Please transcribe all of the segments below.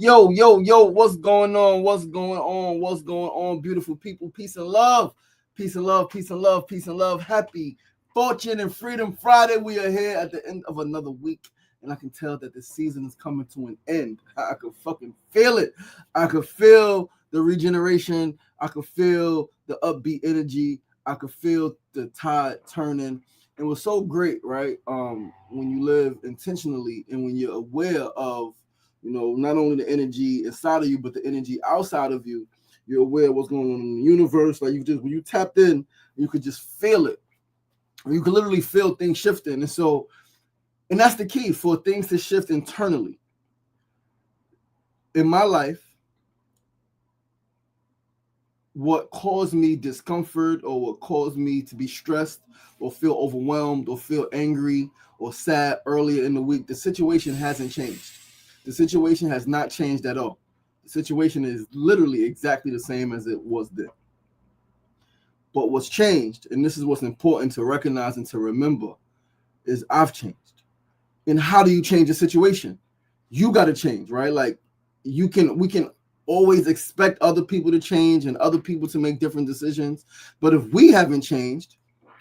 Yo, what's going on? What's going on? What's going on, beautiful people? Peace and love. Peace and love, peace and love, peace and love. Happy Fortune and Freedom Friday. We are here at the end of another week, and I can tell that the season is coming to an end. I could fucking feel it. I could feel the regeneration. I could feel the upbeat energy. I could feel the tide turning. It was so great, right? When you live intentionally and when you're aware of not only the energy inside of you, but the energy outside of you. You're aware of what's going on in the universe. Like when you tapped in, you could just feel it. You could literally feel things shifting. And that's the key for things to shift internally. In my life, what caused me discomfort or what caused me to be stressed or feel overwhelmed or feel angry or sad earlier in the week, the situation hasn't changed. The situation has not changed at all. The situation is literally exactly the same as it was then. But what's changed, and this is what's important to recognize and to remember, is I've changed. And how do you change a situation? You got to change, right? Like we can always expect other people to change and other people to make different decisions. But if we haven't changed,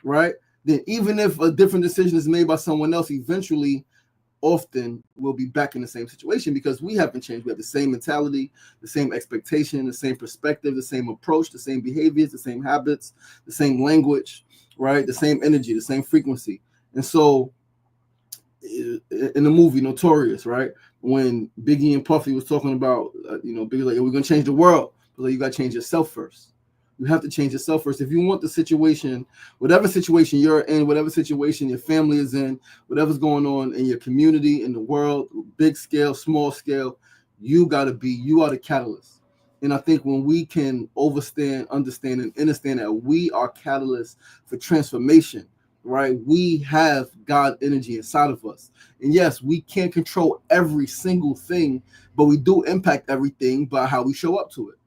right, then even if a different decision is made by someone else, eventually often we'll be back in the same situation because we haven't changed. We have the same mentality, the same expectation, the same perspective, the same approach, the same behaviors, the same habits, the same language, right? The same energy, the same frequency. And so in the movie Notorious, right, when Biggie and Puffy was talking about, Biggie like, we're going to change the world. But like, you got to change yourself first. You have to change yourself first. If you want the situation, whatever situation you're in, whatever situation your family is in, whatever's going on in your community, in the world, big scale, small scale, you are the catalyst. And I think when we can understand, and understand that we are catalysts for transformation, right? We have God energy inside of us. And yes, we can't control every single thing, but we do impact everything by how we show up to it,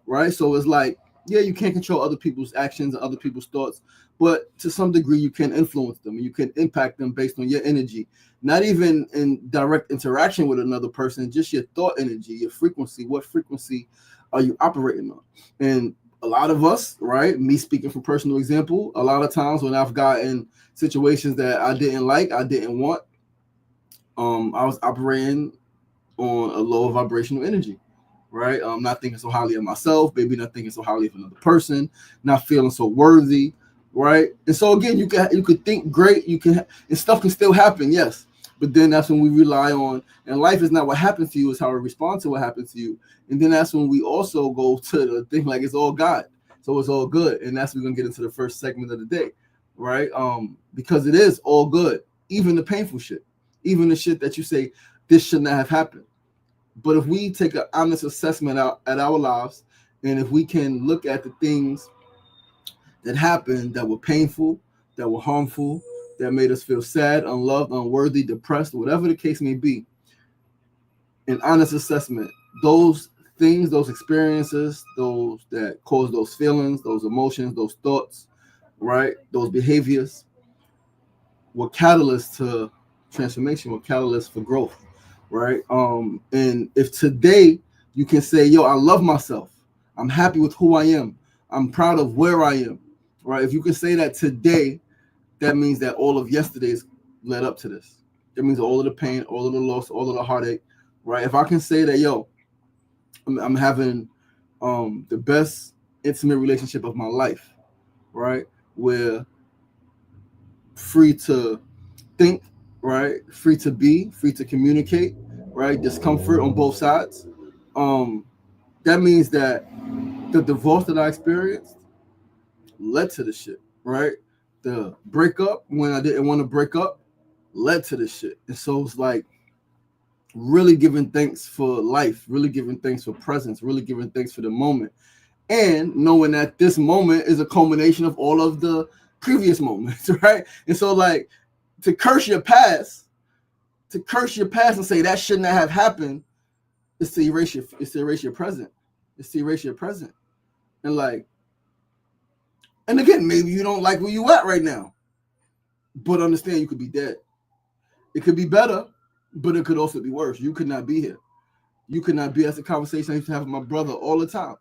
right? So it's like, yeah, you can't control other people's actions and other people's thoughts, but to some degree you can influence them and you can impact them based on your energy, not even in direct interaction with another person, just your thought energy, your frequency. What frequency are you operating on? And a lot of us, right, me speaking from personal example, a lot of times when I've gotten situations that I didn't like, I didn't want, I was operating on a low vibrational energy. Right, not thinking so highly of myself, maybe not thinking so highly of another person, not feeling so worthy, right? And so again, you could think great, and stuff can still happen, yes, but then that's when we rely on, and life is not what happens to you, it's how we respond to what happens to you, and then that's when we also go to the thing like it's all God, so it's all good, and that's when we're gonna get into the first segment of the day, right? Because it is all good, even the painful shit, even the shit that you say this should not have happened. But if we take an honest assessment at our lives, and if we can look at the things that happened that were painful, that were harmful, that made us feel sad, unloved, unworthy, depressed, whatever the case may be, an honest assessment, those things, those experiences, those that cause those feelings, those emotions, those thoughts, right, those behaviors, were catalysts to transformation, were catalysts for growth. Right. And if today you can say, yo, I love myself, I'm happy with who I am, I'm proud of where I am, right? If you can say that today, that means that all of yesterday's led up to this. That means all of the pain, all of the loss, all of the heartache, right? If I can say that, yo, I'm having the best intimate relationship of my life, right? We're free to think, right? Free to be, free to communicate, right? Discomfort on both sides. That means that the divorce that I experienced led to the shit, right? The breakup when I didn't want to break up led to the shit. And so it's like really giving thanks for life, really giving thanks for presence, really giving thanks for the moment. And knowing that this moment is a culmination of all of the previous moments, right? And so like to curse your past and say that should not have happened is to erase your present. It's to erase your present. And like, and again, maybe you don't like where you at right now, but understand you could be dead. It could be better, but it could also be worse. You could not be here. You could not be. That's a conversation I used to have with my brother all the time.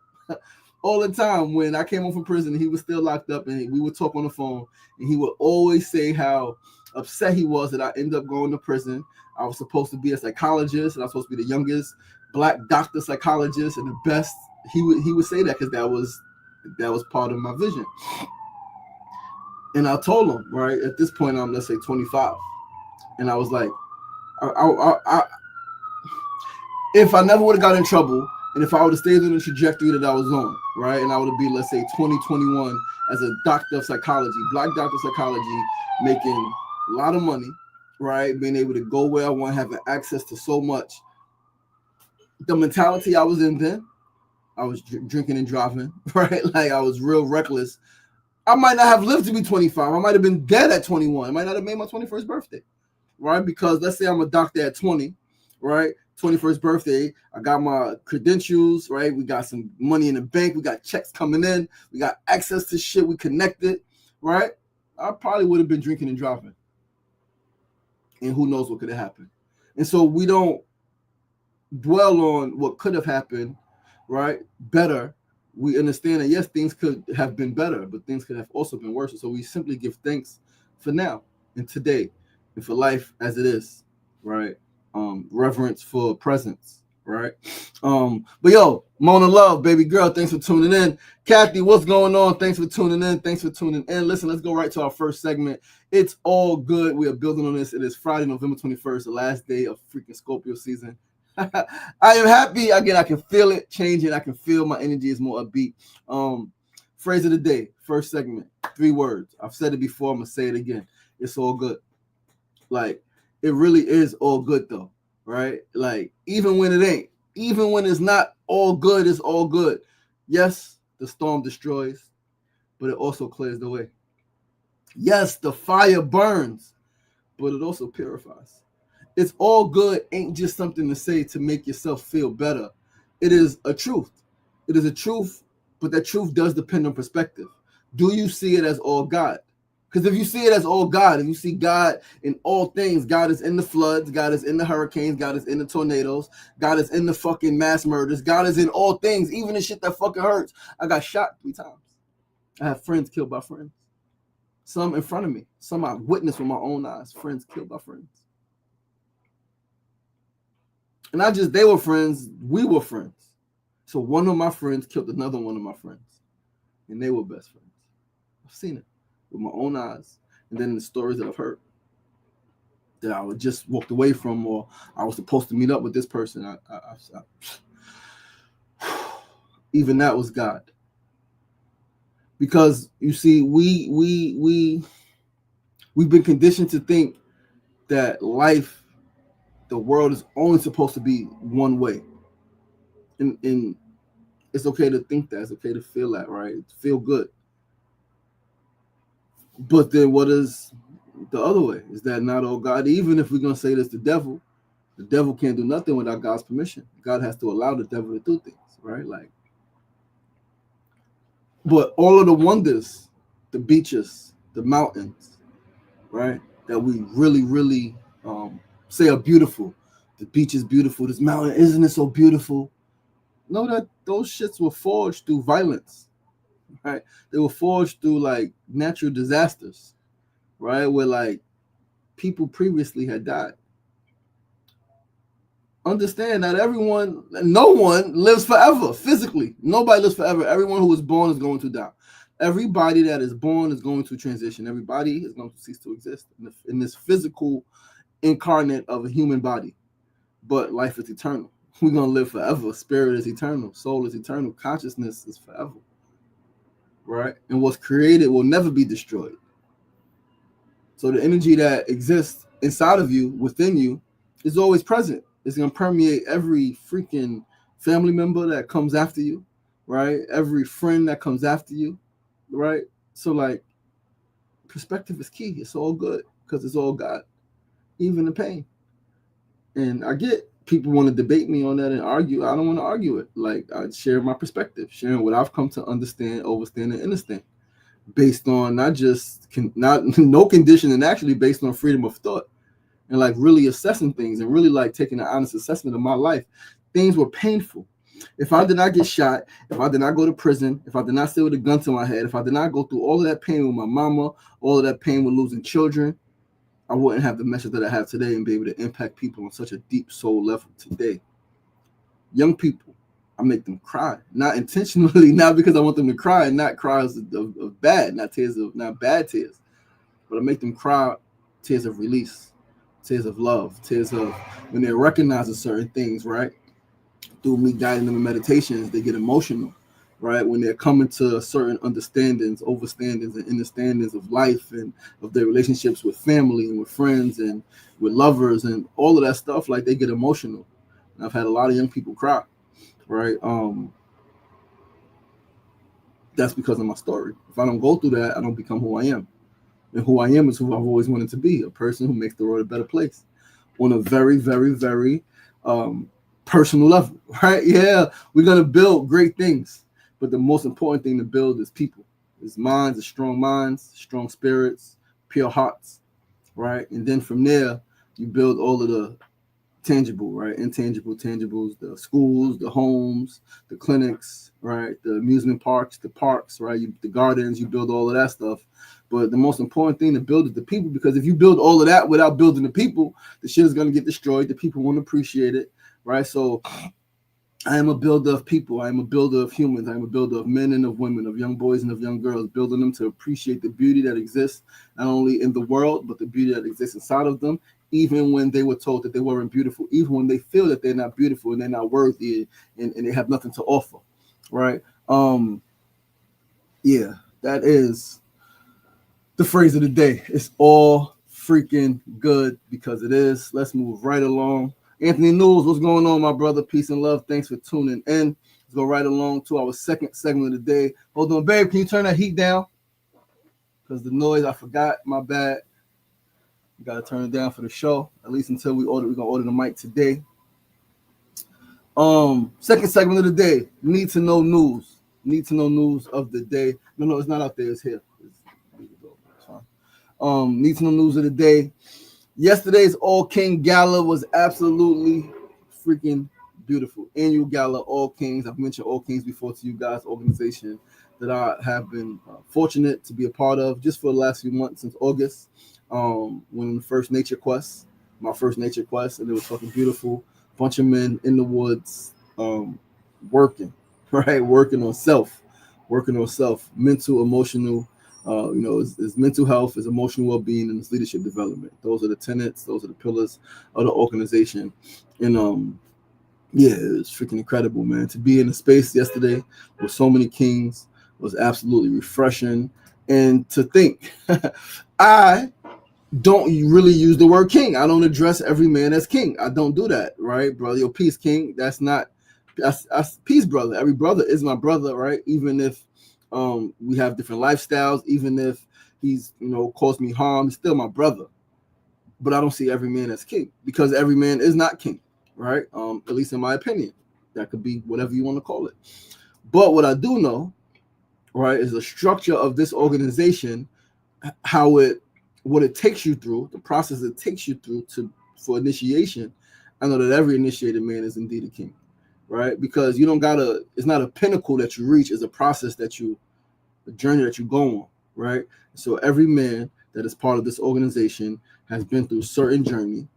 All the time when I came home from prison, he was still locked up, and we would talk on the phone, and he would always say how upset he was that I ended up going to prison. I was supposed to be a psychologist, and I was supposed to be the youngest black doctor psychologist and the best. He would say that because that was part of my vision. And I told him, right, at this point I'm, let's say, 25, and I was like, I if I never would have got in trouble, and if I would have stayed on the trajectory that I was on, right, and I would have been, let's say, 2021 as a doctor of psychology, black doctor of psychology, making a lot of money, right, being able to go where I want, having access to so much. The mentality I was in then, I was drinking and driving, right, like I was real reckless. I might not have lived to be 25. I might have been dead at 21. I might not have made my 21st birthday, right, because let's say I'm a doctor at 20, right, 21st birthday, I got my credentials, right? We got some money in the bank. We got checks coming in. We got access to shit. We connected, right? I probably would have been drinking and driving. And who knows what could have happened. And so we don't dwell on what could have happened, right? Better. We understand that, yes, things could have been better, but things could have also been worse. So we simply give thanks for now and today and for life as it is, right? Reverence for presence, right? But yo, Mona Love, baby girl, thanks for tuning in. Kathy, what's going on? Thanks for tuning in. Thanks for tuning in. Listen, let's go right to our first segment. It's all good. We are building on this. It is Friday, November 21st, the last day of freaking Scorpio season. I am happy. Again, I can feel it changing. I can feel my energy is more upbeat. Phrase of the day, first segment, 3 words. I've said it before. I'm going to say it again. It's all good. Like, it really is all good though, right? Like, even when it ain't, even when it's not all good, it's all good. Yes, the storm destroys, but it also clears the way. Yes, the fire burns, but it also purifies. It's all good ain't just something to say to make yourself feel better. It is a truth. It is a truth, but that truth does depend on perspective. Do you see it as all God? Because if you see it as all God, if you see God in all things, God is in the floods, God is in the hurricanes, God is in the tornadoes, God is in the fucking mass murders, God is in all things, even the shit that fucking hurts. I got shot 3 times. I have friends killed by friends. Some in front of me. Some I witnessed with my own eyes. Friends killed by friends. And not just they were friends, we were friends. So one of my friends killed another one of my friends. And they were best friends. I've seen it with my own eyes, and then the stories that I've heard that I would just walked away from, or I was supposed to meet up with this person. Even that was God, because you see, we've been conditioned to think that life, the world is only supposed to be one way, and it's okay to think that. It's okay to feel that, right? Feel good. But then what is the other way? Is that not all God? Even if we're going to say this, the devil can't do nothing without God's permission. God has to allow the devil to do things, right? Like, but all of the wonders, the beaches, the mountains, right, that we really, really say are beautiful. The beach is beautiful. This mountain, isn't it so beautiful? No, that those shits were forged through violence, right? They were forged through like natural disasters, right? Where like people previously had died. Understand that no one lives forever physically. Nobody lives forever. Everyone who is born is going to die. Everybody that is born is going to transition. Everybody is going to cease to exist in this physical incarnate of a human body. But life is eternal. We're going to live forever. Spirit is eternal. Soul is eternal. Consciousness is forever. Right? And what's created will never be destroyed. So the energy that exists inside of you, within you, is always present. It's going to permeate every freaking family member that comes after you, right? Every friend that comes after you, right? So like, perspective is key. It's all good because it's all God, even the pain. And I get people want to debate me on that and argue. I don't want to argue it. Like, I share my perspective, sharing what I've come to understand, overstand, and understand, based on no conditioning, actually based on freedom of thought, and like really assessing things and really like taking an honest assessment of my life. things were painful. If I did not get shot, if I did not go to prison, if I did not stay with a gun to my head, if I did not go through all of that pain with my mama, all of that pain with losing children, I wouldn't have the message that I have today and be able to impact people on such a deep soul level today. Young people, I make them cry, not intentionally, not because I want them to cry, and not cries of bad, not bad tears, but I make them cry tears of release, tears of love, tears of when they're recognizing certain things, right? Through me guiding them in meditations, they get emotional, right? When they're coming to certain understandings, overstandings, and understandings of life and of their relationships with family and with friends and with lovers and all of that stuff, like they get emotional. And I've had a lot of young people cry, right? That's because of my story. If I don't go through that, I don't become who I am. And who I am is who I've always wanted to be, a person who makes the world a better place on a very, very, very personal level, right? Yeah, we're going to build great things, but the most important thing to build is people. It's minds, strong spirits, pure hearts, right? And then from there, you build all of the tangible, right? Intangible, tangibles, the schools, the homes, the clinics, right? The amusement parks, the parks, right? The gardens, you build all of that stuff. But the most important thing to build is the people, because if you build all of that without building the people, the shit is going to get destroyed. The people won't appreciate it, right? So I am a builder of people. I am a builder of humans. I am a builder of men and of women, of young boys and of young girls, building them to appreciate the beauty that exists not only in the world, but the beauty that exists inside of them, even when they were told that they weren't beautiful, even when they feel that they're not beautiful and they're not worthy and they have nothing to offer, right? Yeah, that is the phrase of the day. It's all freaking good because it is. Let's move right along. Anthony News, what's going on, my brother? Peace and love. Thanks for tuning in. Let's go right along to our second segment of the day. Hold on, babe. Can you turn that heat down? Because the noise, I forgot. My bad. You got to turn it down for the show, at least until we're going to order the mic today. Second segment of the day. Need to know news. Need to know news of the day. No, it's not out there. It's here. It's fine. Need to know news of the day. Yesterday's All King Gala was absolutely freaking beautiful. Annual Gala, All Kings. I've mentioned All Kings before to you guys, organization that I have been fortunate to be a part of just for the last few months since August. When the first nature quest, my first nature quest, and it was fucking beautiful. Bunch of men in the woods, working, right? Working on self, mental, emotional. It's mental health, it's emotional well-being, and it's leadership development. Those are the tenets, those are the pillars of the organization. And yeah, it was freaking incredible, man. To be in a space yesterday with so many kings was absolutely refreshing. And to think, I don't really use the word king. I don't address every man as king. I don't do that, right, brother? Yo, peace, king. That's peace, brother. Every brother is my brother, right? Even if we have different lifestyles, even if he's caused me harm, he's still my brother. But I don't see every man as king, because every man is not king, right? At least in my opinion. That could be whatever you want to call it. But what I do know, right, is the structure of this organization, what it takes you through, the process it takes you through for initiation. I know that every initiated man is indeed a king, right? Because you don't it's not a pinnacle that you reach, it's a process the journey that you go on, right? So every man that is part of this organization has been through a certain journey,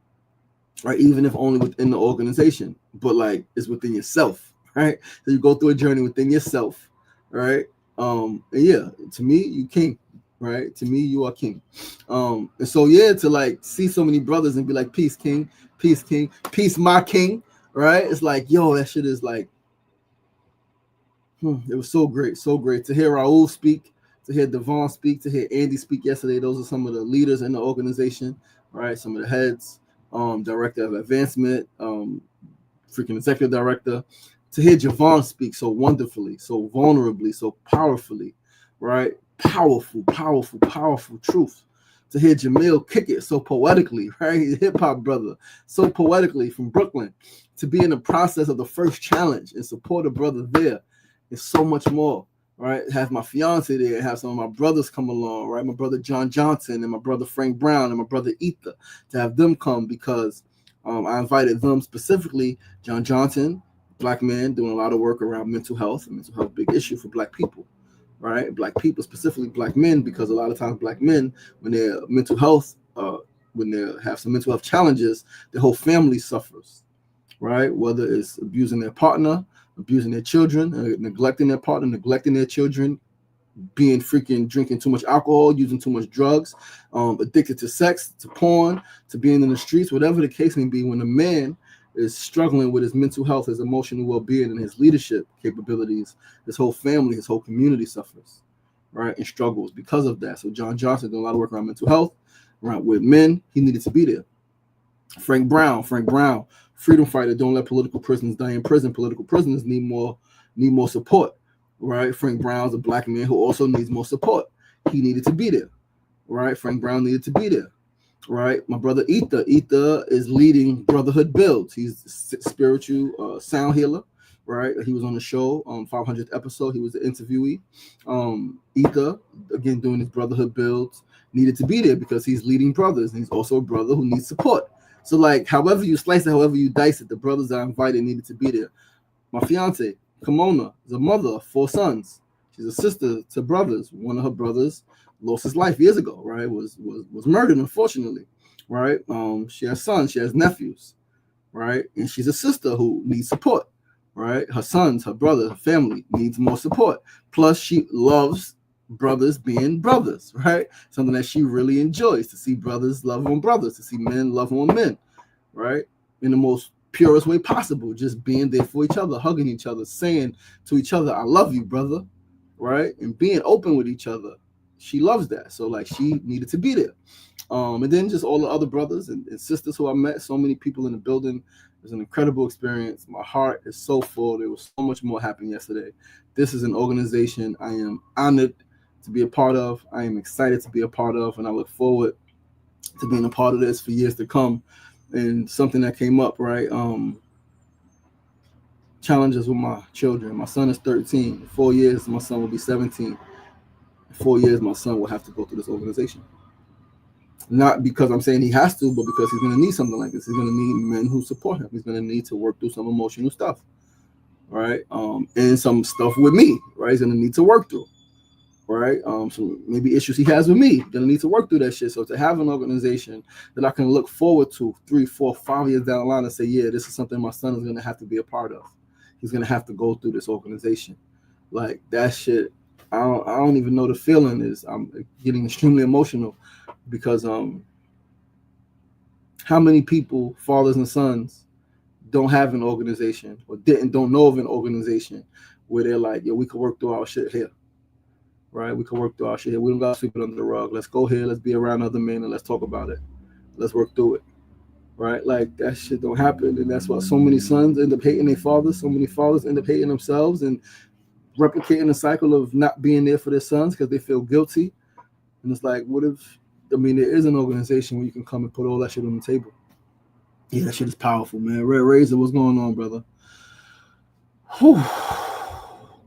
right? Even if only within the organization, but like it's within yourself, right? So you go through a journey within yourself, right? And yeah, to me, you king, right? To me, you are king. And so yeah, to like see so many brothers and be like, peace, king, peace, my king, right? It's like, yo, that shit is like, it was so great to hear Raul speak, to hear Devon speak, to hear Andy speak yesterday. Those are some of the leaders in the organization, right? Some of the heads, director of advancement, freaking executive director. To hear Javon speak so wonderfully, so vulnerably, so powerfully, right? Powerful truth. To hear Jamil kick it so poetically, right? Hip hop brother, so poetically from Brooklyn. To be in the process of the first challenge and support a brother there. It's so much more, right? Have my fiance there, have some of my brothers come along, right? My brother John Johnson and my brother Frank Brown and my brother Ether, to have them come because I invited them specifically, John Johnson, Black man doing a lot of work around mental health. And mental health, big issue for Black people, right? Black people, specifically Black men, because a lot of times Black men, when their mental health, when they have some mental health challenges, the whole family suffers, right? Whether it's abusing their partner, abusing their children, neglecting their partner, neglecting their children, being freaking drinking too much alcohol, using too much drugs, addicted to sex, to porn, to being in the streets, whatever the case may be. When a man is struggling with his mental health, his emotional well-being, and his leadership capabilities, his whole family, his whole community suffers, right, and struggles because of that. So John Johnson did a lot of work around mental health, around with men. He needed to be there. Frank Brown, freedom fighter. Don't let political prisoners die in prison. Political prisoners need more support, right? Frank Brown's a Black man who also needs more support. He needed to be there, right? Frank Brown needed to be there, right? My brother Ether is leading Brotherhood Builds. He's a spiritual sound healer, right? He was on the show, 500th episode. He was the interviewee. Ether, again, doing his Brotherhood Builds, needed to be there because he's leading brothers, and he's also a brother who needs support. So, like, however you slice it, however you dice it, the brothers I invited needed to be there. My fiance, Kimona, is a mother of 4 sons. She's a sister to brothers. One of her brothers lost his life years ago, right? Was murdered, unfortunately, right? She has sons, she has nephews, right? And she's a sister who needs support, right? Her sons, her brother, her family needs more support. Plus, she loves brothers being brothers, right? Something that she really enjoys, to see brothers love on brothers, to see men love on men, right? In the most purest way possible, just being there for each other, hugging each other, saying to each other, I love you, brother, right? And being open with each other. She loves that. So, like, she needed to be there. And then just all the other brothers and sisters who I met, so many people in the building. It was an incredible experience. My heart is so full. There was so much more happening yesterday. This is an organization I am honored to be a part of. I am excited to be a part of, and I look forward to being a part of this for years to come. And something that came up, right? Challenges with my children. My son is 13. In 4 years, my son will be 17. In 4 years, my son will have to go through this organization. Not because I'm saying he has to, but because he's going to need something like this. He's going to need men who support him. He's going to need to work through some emotional stuff, right? And some stuff with me, right? He's going to need to work through, right? So maybe issues he has with me, going to need to work through that shit. So to have an organization that I can look forward to 3, 4, 5 years down the line and say, yeah, this is something my son is going to have to be a part of. He's going to have to go through this organization. Like, that shit, I don't even know the feeling is. I'm getting extremely emotional because how many people, fathers and sons, don't have an organization or don't know of an organization where they're like, yo, we can work through our shit here, right? We can work through our shit here. We don't got to sweep it under the rug. Let's go here. Let's be around other men and let's talk about it. Let's work through it, right? Like, that shit don't happen. And that's why so many sons end up hating their fathers. So many fathers end up hating themselves and replicating the cycle of not being there for their sons because they feel guilty. And it's like, what if, there is an organization where you can come and put all that shit on the table. Yeah, that shit is powerful, man. Red Razor, what's going on, brother? Whew.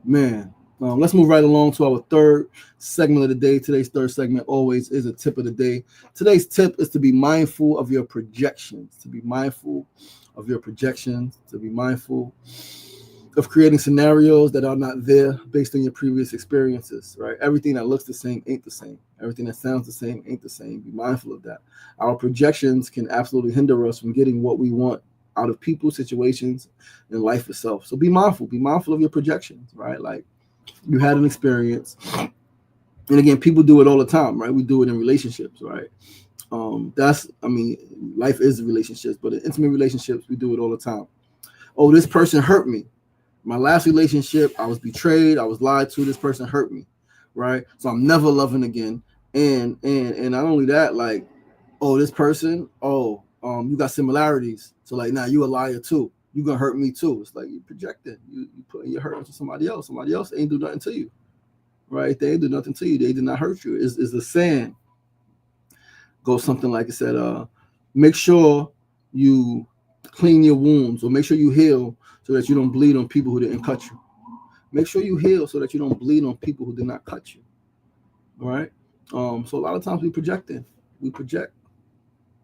Man, let's move right along to our third segment of the day. Today's third segment always is a tip of the day. Today's tip is to be mindful of your projections, to be mindful of creating scenarios that are not there based on your previous experiences, right? Everything that looks the same ain't the same. Everything that sounds the same ain't the same. Be mindful of that. Our projections can absolutely hinder us from getting what we want out of people, situations, and life itself. So be mindful. Be mindful of your projections, right? Like, you had an experience. And again, people do it all the time, right? We do it in relationships, right? Life is relationships, but in intimate relationships, we do it all the time. Oh, this person hurt me. My last relationship, I was betrayed. I was lied to. This person hurt me, right? So I'm never loving again. And not only that, like, oh, this person, you got similarities. So, like, now you a liar too. You gonna hurt me too. It's like you projecting. You putting your hurt into somebody else. Somebody else ain't do nothing to you, right? They ain't do nothing to you. They did not hurt you. Is the saying goes something like it said, make sure you clean your wounds, or make sure you heal so that you don't bleed on people who didn't cut you. Make sure you heal so that you don't bleed on people who did not cut you. All right. So a lot of times we project.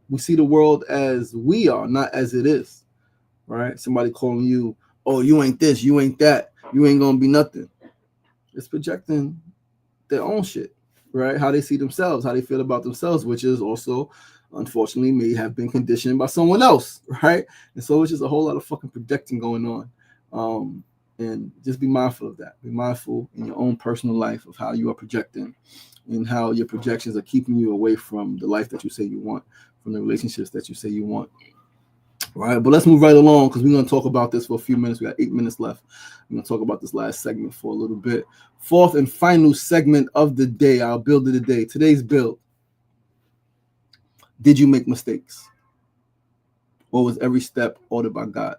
We see the world as we are, not as it is. Right? Somebody calling you, oh, you ain't this, you ain't that, you ain't gonna be nothing. It's projecting their own shit, right? How they see themselves, how they feel about themselves, which is also, unfortunately, may have been conditioned by someone else, right? And so it's just a whole lot of fucking projecting going on. And just be mindful of that. Be mindful in your own personal life of how you are projecting and how your projections are keeping you away from the life that you say you want, from the relationships that you say you want. Right, but let's move right along because we're going to talk about this for a few minutes. We got 8 minutes left. I'm going to talk about this last segment for a little bit. Fourth and final segment of the day, our build of the day. Today's build. Did you make mistakes? Or was every step ordered by God?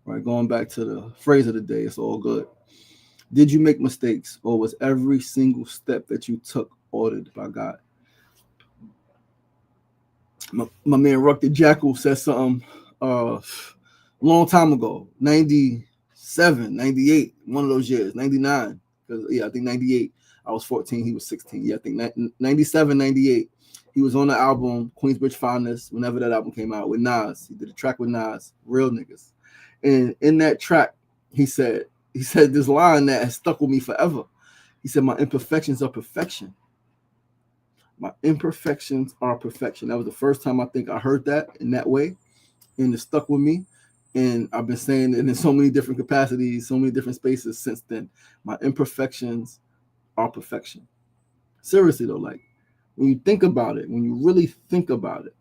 Right, going back to the phrase of the day, it's all good. Did you make mistakes, or was every single step that you took ordered by God? My man Ruck the Jackal said something a long time ago, 97, 98, one of those years, 99. Yeah, I think 98. I was 14, he was 16. Yeah, I think 97, 98. He was on the album Queensbridge Finest, whenever that album came out, with Nas. He did a track with Nas, Real Niggas. And in that track, he said this line that has stuck with me forever. He said, my imperfections are perfection. My imperfections are perfection. That was the first time I think I heard that in that way, and it stuck with me. And I've been saying it in so many different capacities, so many different spaces since then. My imperfections are perfection. Seriously though, like when you think about it, when you really think about it,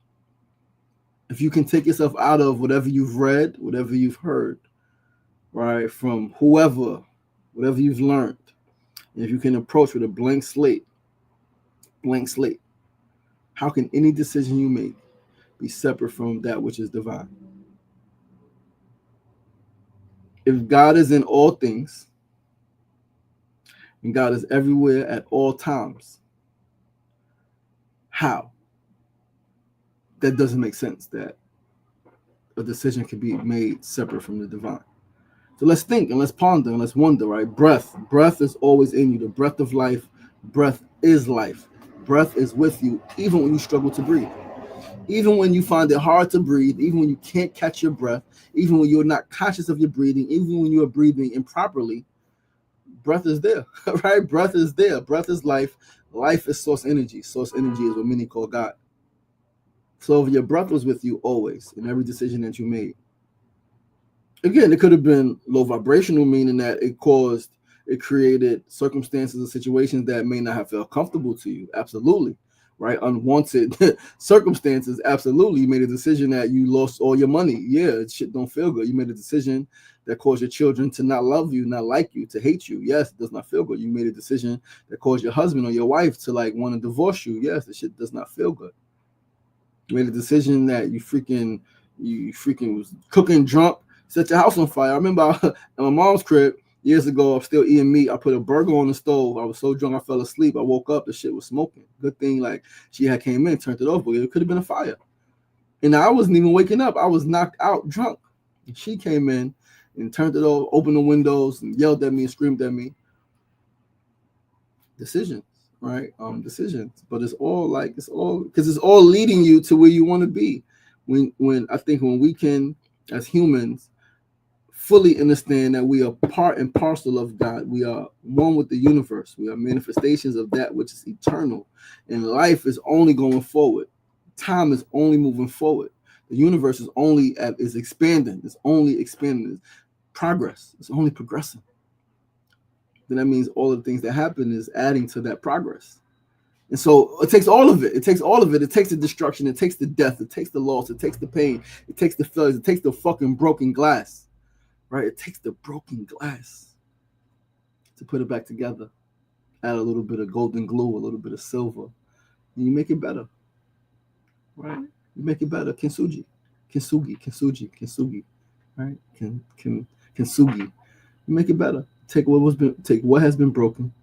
if you can take yourself out of whatever you've read, whatever you've heard, right, from whoever, whatever you've learned, and if you can approach with a blank slate, how can any decision you make be separate from that which is divine? If God is in all things, and God is everywhere at all times, how? That doesn't make sense that a decision can be made separate from the divine. So let's think and let's ponder and let's wonder, right? Breath is always in you. The breath of life, breath is life. Breath is with you even when you struggle to breathe. Even when you find it hard to breathe, even when you can't catch your breath, even when you're not conscious of your breathing, even when you are breathing improperly, breath is there, right? Breath is there. Breath is life. Life is source energy. Source energy is what many call God. So if your breath was with you always in every decision that you made, again, it could have been low vibrational, meaning that it created circumstances or situations that may not have felt comfortable to you. Absolutely. Right? Unwanted circumstances. Absolutely. You made a decision that you lost all your money. Yeah, shit don't feel good. You made a decision that caused your children to not love you, not like you, to hate you. Yes, it does not feel good. You made a decision that caused your husband or your wife to like want to divorce you. Yes, the shit does not feel good. You made a decision that you freaking was cooking drunk, set your house on fire. I remember at my mom's crib years ago, I'm still eating meat. I put a burger on the stove. I was so drunk I fell asleep. I woke up, the shit was smoking. Good thing like she had came in, turned it off, but it could have been a fire. And I wasn't even waking up. I was knocked out drunk. And she came in and turned it off, opened the windows and yelled at me and screamed at me. Decisions, right? Decisions. But it's all because it's all leading you to where you want to be. When I think when we can, as humans, fully understand that we are part and parcel of God. We are one with the universe. We are manifestations of that which is eternal. And life is only going forward. Time is only moving forward. The universe is expanding. It's only expanding. It's progress. It's only progressing. Then that means all of the things that happen is adding to that progress. And so it takes all of it. It takes all of it. It takes the destruction. It takes the death. It takes the loss. It takes the pain. It takes the failures. It takes the fucking broken glass. Right? It takes the broken glass to put it back together. Add a little bit of golden glue, a little bit of silver, and you make it better. Right? You make it better. Kintsugi. Right? Kintsugi. You make it better. Take what has been broken,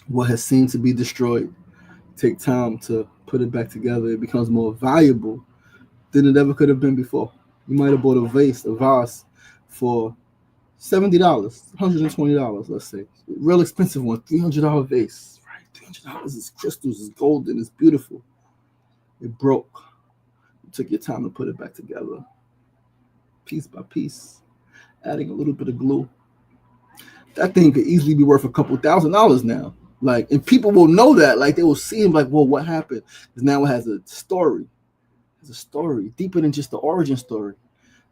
what has seemed to be destroyed. Take time to put it back together. It becomes more valuable than it ever could have been before. You might have bought a vase for $70, $120, let's say. Real expensive one, $300 vase. Right, $300 is crystals, it's golden, it's beautiful. It broke. You took your time to put it back together, piece by piece. adding a little bit of glue. That thing could easily be worth a couple $1,000s now. Like, and people will know that. Like, they will see him like, well, what happened? Because now it has a story. It's a story deeper than just the origin story.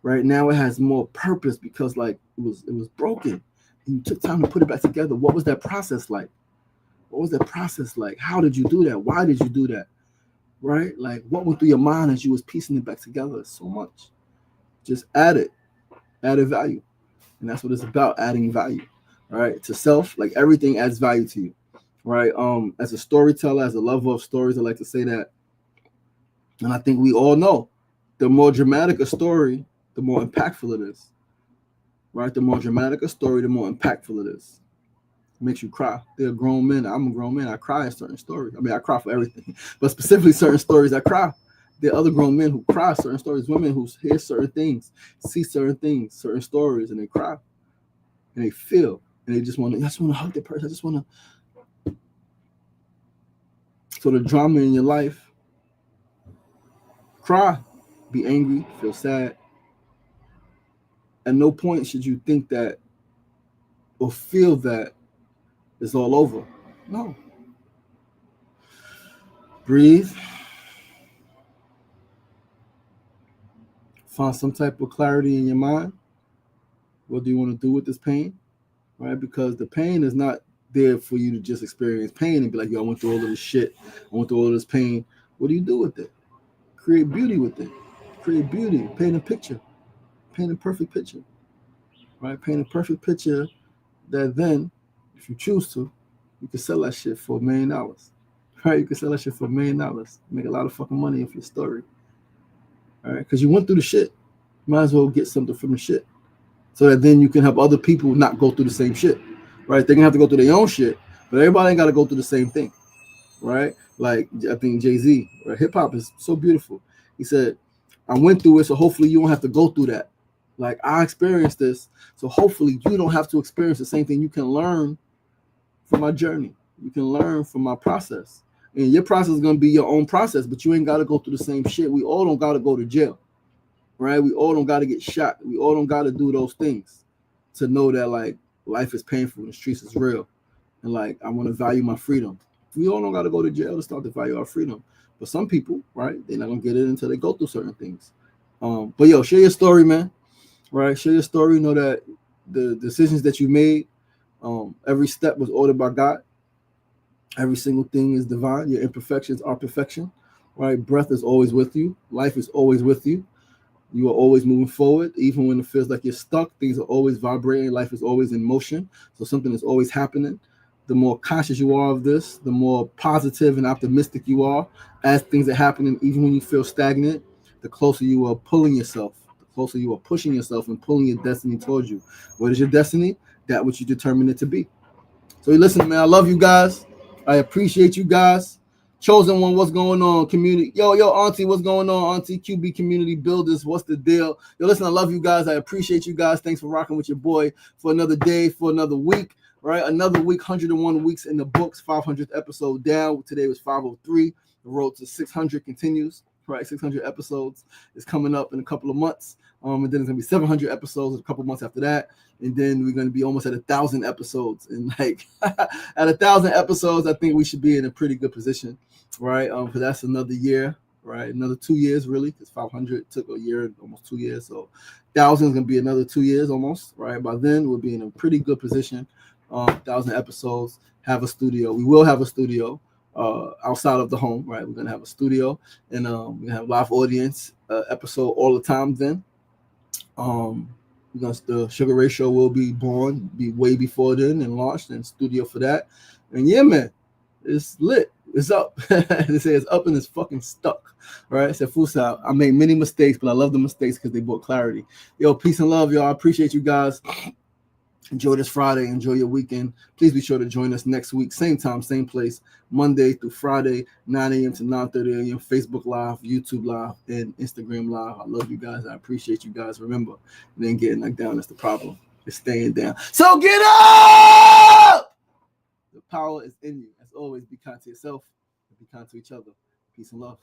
Right now, it has more purpose because like it was broken. And you took time to put it back together. What was that process like? What was that process like? How did you do that? Why did you do that? Right? Like, what went through your mind as you was piecing it back together? So much. Just added value. And that's what it's about, adding value. Right? To self, like everything adds value to you. Right? As a storyteller, as a lover of stories, I like to say that. And I think we all know the more dramatic a story, the more impactful it is. Right? The more dramatic a story, the more impactful it is. It makes you cry. They're grown men. I'm a grown man. I cry in certain stories. I mean, I cry for everything, but specifically certain stories, I cry. There are other grown men who cry certain stories, women who hear certain things, see certain things, certain stories, and they cry and they feel and they just want to. I just want to hug that person. I just want to. So the drama in your life, cry, be angry, feel sad. At no point should you think that or feel that it's all over. No. Breathe. Find some type of clarity in your mind. What do you want to do with this pain? Right? Because the pain is not there for you to just experience pain and be like, yo, I went through all of this shit. I went through all of this pain. What do you do with it? Create beauty with it. Create beauty. Paint a picture. Paint a perfect picture. Right? Paint a perfect picture that then, if you choose to, you can sell that shit for $1 million. Right? You can sell that shit for $1 million. Make a lot of fucking money off your story. All right? Because you went through the shit. You might as well get something from the shit. So that then you can help other people not go through the same shit. Right? They can have to go through their own shit, but everybody ain't got to go through the same thing. Right? Like, I think Jay-Z, right? Hip hop is so beautiful. He said, I went through it, so hopefully you don't have to go through that. Like, I experienced this, so hopefully you don't have to experience the same thing. You can learn from my journey. You can learn from my process. And your process is going to be your own process, but you ain't got to go through the same shit. We all don't got to go to jail. Right? We all don't got to get shot. We all don't got to do those things to know that, like, life is painful and the streets is real. And, like, I want to value my freedom. We all don't got to go to jail to start to value our freedom. But some people, right, they're not going to get it until they go through certain things. But, yo, share your story, man. Right? Share your story. Know that the decisions that you made, every step was ordered by God. Every single thing is divine. Your imperfections are perfection. Right? Breath is always with you. Life is always with you. You are always moving forward, even when it feels like you're stuck. Things are always vibrating. Life is always in motion. So something is always happening. The more conscious you are of this, the more positive and optimistic you are as things are happening. Even when you feel stagnant, the closer you are pulling yourself, the closer you are pushing yourself and pulling your destiny towards you. What is your destiny? That which you determine it to be. So listen, man, I love you guys. I appreciate you guys. Chosen one, what's going on? Community, yo, Auntie, what's going on? Auntie QB Community Builders, what's the deal? Yo, listen, I love you guys. I appreciate you guys. Thanks for rocking with your boy for another day, for another week, right? Another week, 101 weeks in the books, 500th episode down. Today was 503. The road to 600 continues, right? 600 episodes is coming up in a couple of months. And then it's gonna be 700 episodes a couple months after that, and then we're gonna be almost at 1,000 episodes. And like at 1,000 episodes, I think we should be in a pretty good position, right? Because that's another year, right? Another 2 years, really, because 500 took a year, almost 2 years. So 1,000 is gonna be another 2 years almost, right? By then, we'll be in a pretty good position. 1,000 episodes. Have a studio. We will have a studio outside of the home, right? We're gonna have a studio, and we're gonna have live audience episode all the time then. The Sugar Ray Show will be born, be way before then, and launched in studio for that. And yeah, man, it's lit. It's up. They say it's up and it's fucking stuck. All right. I said, Fusa, I made many mistakes, but I love the mistakes because they brought clarity. Yo, peace and love, y'all. I appreciate you guys. Enjoy this Friday. Enjoy your weekend. Please be sure to join us next week. Same time, same place. Monday through Friday, 9 a.m. to 9:30 a.m. Facebook Live, YouTube Live, and Instagram Live. I love you guys. I appreciate you guys. Remember, it ain't getting knocked down. That's the problem. It's staying down. So get up! The power is in you. As always, be kind to yourself and be kind to each other. Peace and love.